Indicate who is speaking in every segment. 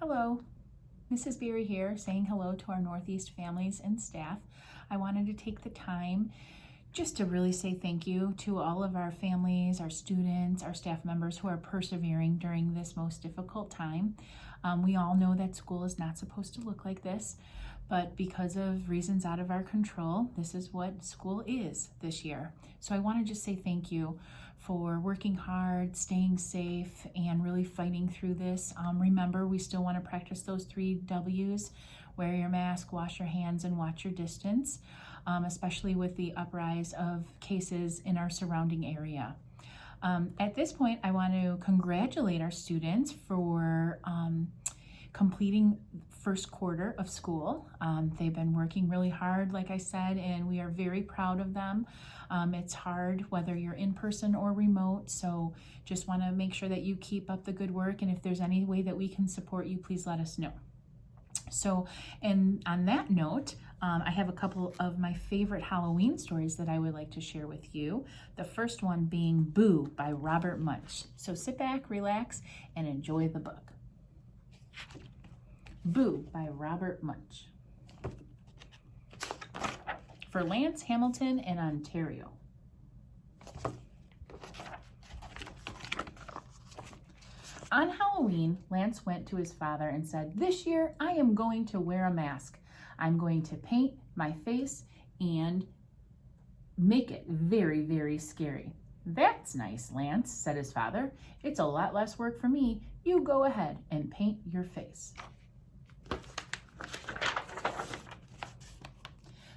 Speaker 1: Hello, Mrs. Beery here, saying hello to our Northeast families and staff. I wanted to take the time just to really say thank you to all of our families, our students, our staff members who are persevering during this most difficult time. We all know that school is not supposed to look like this, but because of reasons out of our control, this is what school is this year. So I want to just say thank you for working hard, staying safe, and really fighting through this. Remember, we still want to practice those 3 W's. Wear your mask, wash your hands, and watch your distance, especially with the uprise of cases in our surrounding area. At this point, I want to congratulate our students for completing first quarter of school. They've been working really hard, like I said, and we are very proud of them. It's hard whether you're in person or remote, so just want to make sure that you keep up the good work, and if there's any way that we can support you, please let us know. So, and on that note, I have a couple of my favorite Halloween stories that I would like to share with you. The first one being Boo by Robert Munsch. So sit back, relax, and enjoy the book. Boo by Robert Munsch. For Lance, Hamilton, and Ontario. On Halloween, Lance went to his father and said, "This year I am going to wear a mask. I'm going to paint my face and make it very, very scary." "That's nice, Lance," said his father. "It's a lot less work for me. You go ahead and paint your face."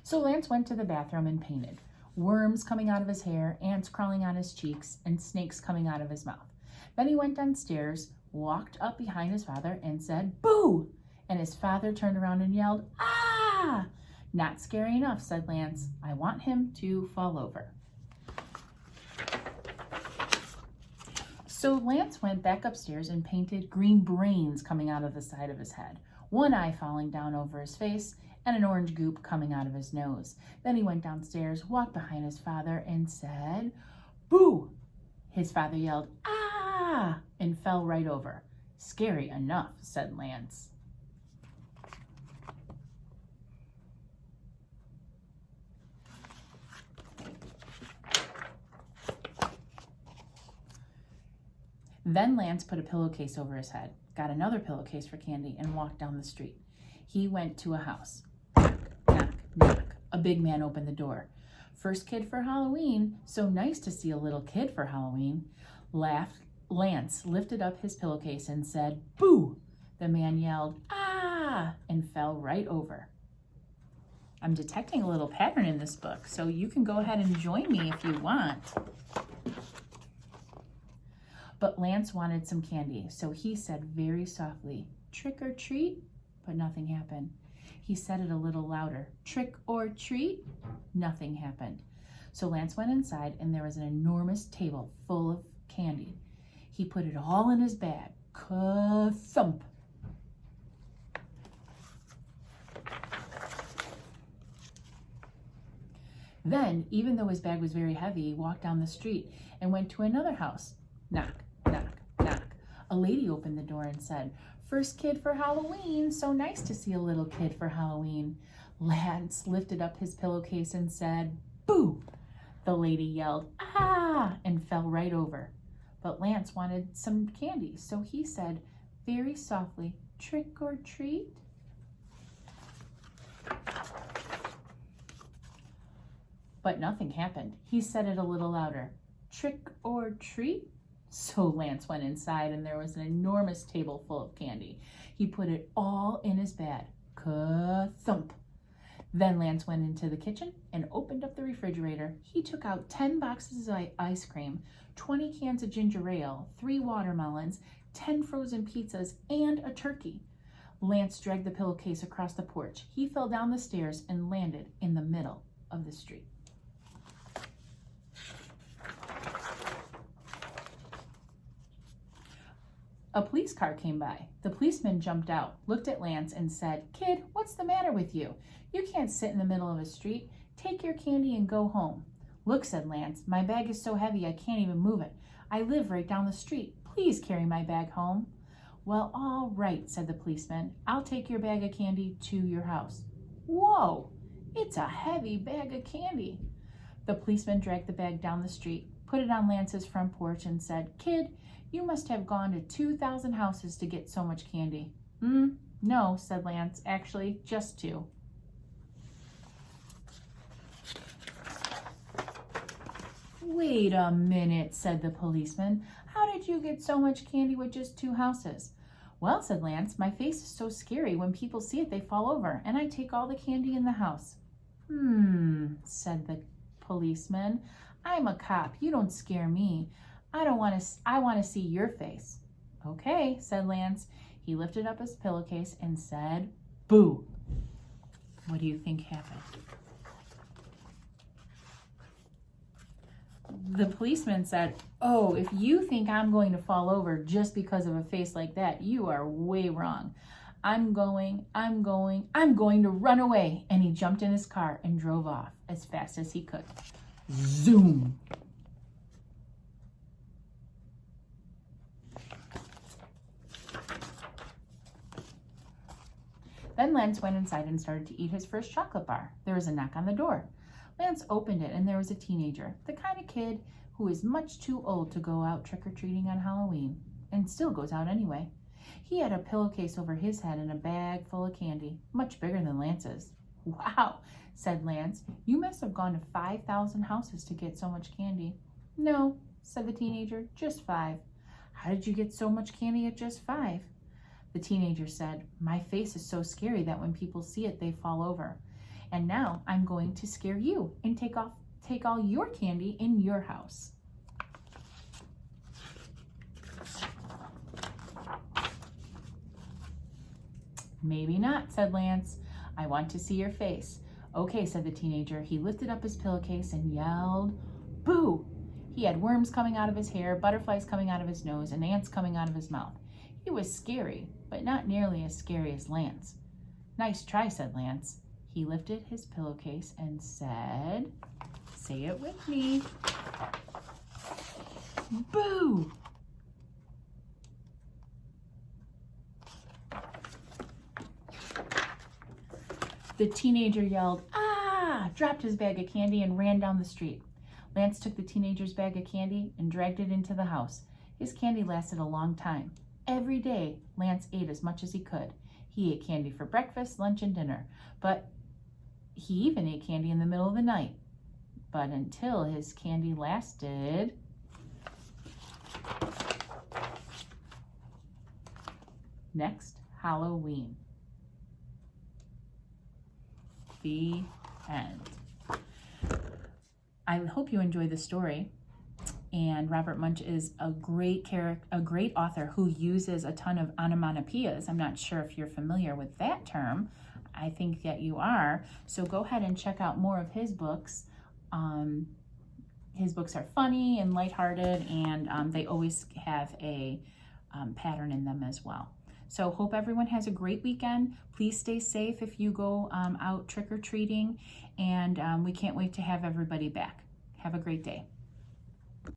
Speaker 1: So Lance went to the bathroom and painted. Worms coming out of his hair, ants crawling on his cheeks, and snakes coming out of his mouth. Then he went downstairs, walked up behind his father, and said, "Boo!" And his father turned around and yelled, "Ah!" "Not scary enough," said Lance. "I want him to fall over." So Lance went back upstairs and painted green brains coming out of the side of his head, one eye falling down over his face, and an orange goop coming out of his nose. Then he went downstairs, walked behind his father, and said, "Boo!" His father yelled, "Ah!" and fell right over. "Scary enough," said Lance. Then Lance put a pillowcase over his head, got another pillowcase for candy, and walked down the street. He went to a house. Knock, knock. A big man opened the door. "First kid for Halloween. So nice to see a little kid for Halloween." Lance lifted up his pillowcase and said, "Boo!" The man yelled, "Ah!" and fell right over. I'm detecting a little pattern in this book, so you can go ahead and join me if you want. But Lance wanted some candy, so he said very softly, "Trick or treat?" But nothing happened. He said it a little louder, "Trick or treat?" Nothing happened. So Lance went inside, and there was an enormous table full of candy. He put it all in his bag. Ka-thump! Then, even though his bag was very heavy, he walked down the street and went to another house. Knock, knock, knock. A lady opened the door and said, "First kid for Halloween. So nice to see a little kid for Halloween." Lance lifted up his pillowcase and said, "Boo!" The lady yelled, "Ah!" and fell right over. But Lance wanted some candy, so he said very softly, "Trick or treat?" But nothing happened. He said it a little louder, "Trick or treat?" So Lance went inside, and there was an enormous table full of candy. He put it all in his bag. Ka-thump! Then Lance went into the kitchen and opened up the refrigerator. He took out 10 boxes of ice cream, 20 cans of ginger ale, 3 watermelons, 10 frozen pizzas, and a turkey. Lance dragged the pillowcase across the porch. He fell down the stairs and landed in the middle of the street. A police car came by. The policeman jumped out, looked at Lance, and said, "Kid, what's the matter with you? You can't sit in the middle of a street. Take your candy and go home." "Look," said Lance, "my bag is so heavy I can't even move it. I live right down the street. Please carry my bag home." Well, all right, said the policeman. I'll take your bag of candy to your house. Whoa, it's a heavy bag of candy. The policeman dragged the bag down the street, put it on Lance's front porch, and said, Kid, you must have gone to 2,000 houses to get so much candy. No, said Lance, actually, just 2. Wait a minute, said the policeman. How did you get so much candy with just 2 houses? Well, said Lance, my face is so scary. When people see it, they fall over, and I take all the candy in the house. Said the policeman. I'm a cop. You don't scare me. I want to see your face. Okay, said Lance. He lifted up his pillowcase and said, Boo. What do you think happened? The policeman said, Oh, if you think I'm going to fall over just because of a face like that, you are way wrong. I'm going to run away. And he jumped in his car and drove off as fast as he could. Zoom. Then Lance went inside and started to eat his first chocolate bar. There was a knock on the door. Lance opened it and there was a teenager, the kind of kid who is much too old to go out trick-or-treating on Halloween and still goes out anyway. He had a pillowcase over his head and a bag full of candy, much bigger than Lance's. Wow, said Lance, you must have gone to 5,000 houses to get so much candy. No, said the teenager, just 5. How did you get so much candy at just 5? The teenager said, my face is so scary that when people see it, they fall over. And now I'm going to scare you and take all your candy in your house. Maybe not, said Lance. I want to see your face. Okay, said the teenager. He lifted up his pillowcase and yelled, Boo! He had worms coming out of his hair, butterflies coming out of his nose, and ants coming out of his mouth. He was scary, but not nearly as scary as Lance. Nice try, said Lance. He lifted his pillowcase and said, say it with me, Boo! The teenager yelled, ah, dropped his bag of candy and ran down the street. Lance took the teenager's bag of candy and dragged it into the house. His candy lasted a long time. Every day, Lance ate as much as he could. He ate candy for breakfast, lunch, and dinner, but he even ate candy in the middle of the night. But until his candy lasted next Halloween. The end. I hope you enjoyed the story. And Robert Munsch is a great author who uses a ton of onomatopoeias. I'm not sure if you're familiar with that term. I think that you are. So go ahead and check out more of his books. His books are funny and lighthearted, and they always have a pattern in them as well. So hope everyone has a great weekend. Please stay safe if you go out trick-or-treating, and we can't wait to have everybody back. Have a great day.